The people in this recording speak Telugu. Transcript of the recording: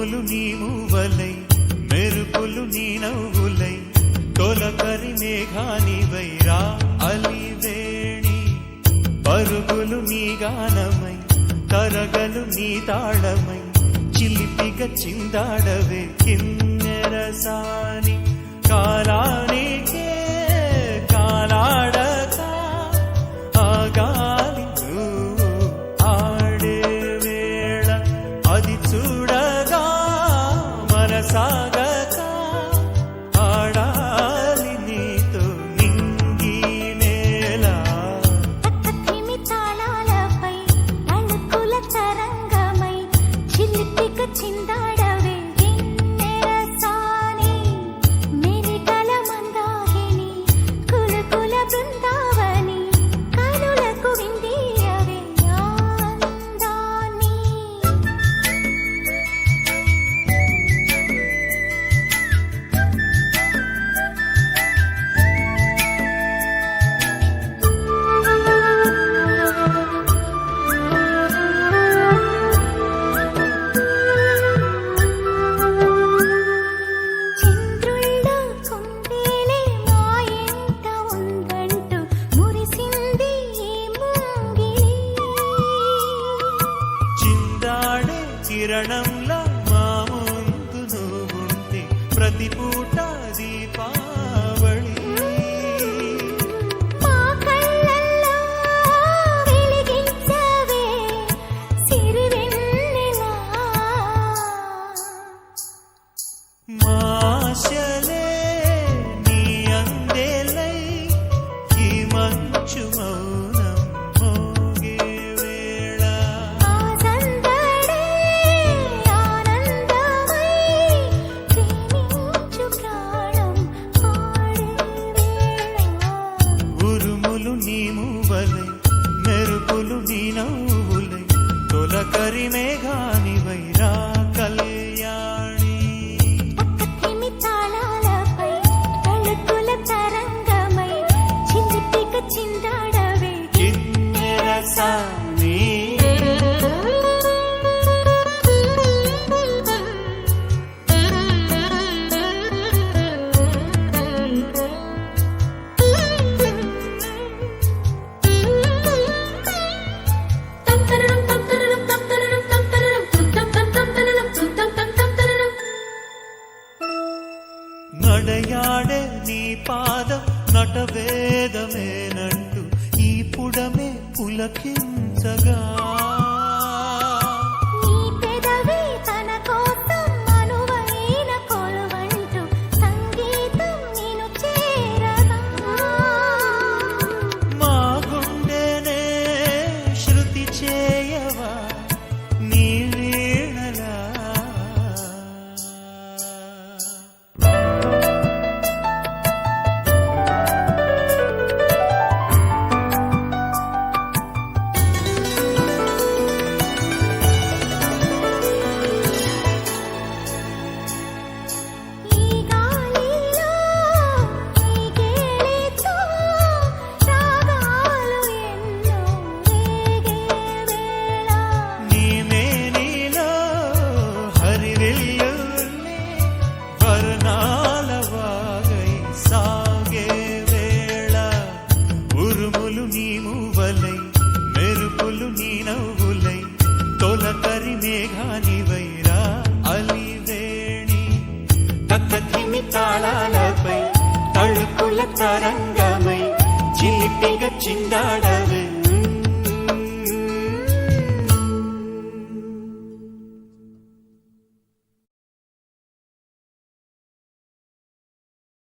ఉరుములు నీ మూవలై మెరుపులు నీ నవ్వులై తొలకరి మేఘానివై రా అలివేణి పరుగులు నీ గానమై తరగలు నీ తాళమై చిలిపిగా చిందాడవే కిన్నెరసాని కాలానికే కాలాడక ఆగాలి నువ్వు ఆడే వేళ అది చూడగా మనసాగక ఆడాలి నీతో నింగి నేల తాళాలపై అణుకుల తరంగమై చిలిపిక చిందాడవే గిన్నెరసాని మెరికల మందాకిని కులకుల బృందావని కనులకు విందియవే ఆనందాన్ని చంద్రుళ్ళ కుందేలే మా ఇంట ఉందంటూ మురిసింది ఈ ముంగిలి చిందాడే కిరణంలా మా ముందు నువ్వుంటే ప్రతి పూట దీపావళి మా కళ్ళల్లో వెలిగించవే సిరివెన్నెలా మాశలే నీ అందేలై ఈ మంచు మౌనం మోగే వేళ ఆ సందడే ఆనందమై ప్రేమించు ప్రాణం పాడే వేళ ఉరుములు నీ మూవలై మెరుపులు నీ నవ్వులై తొలకరి మేఘానివై రా కళ్యాణి పక్కతిమి తాళాలపై అణుకుల తరంగమై చిలిపిక చిందాడవే కిన్నెరసాని నడయాడే నీ పాదం నటవేదమేనంటూ ఈ పుడమే పులకించగా నీ పెదవి తన కోసం అనువైన కొలువంటూ సంగీతం నిన్ను చేరగా మా గుండెనే శృతి చేయవా నీ వీణలా ఈ గాలిలో ఈ గేలితో రాగాలు ఎన్నో రేగే వేళ నీ మేనిలో హరివిల్లుల్ని వర్ణాల వాగై సాగే వేళ ఉరుములు నీ మూవలై మెరుపులు నీ నవ్వులై తొలకరి మేఘానివై రా అలివేణి తక్కతిమి తాళాలపై తళుకుల తరంగమై చిలిపిగా చిందాడ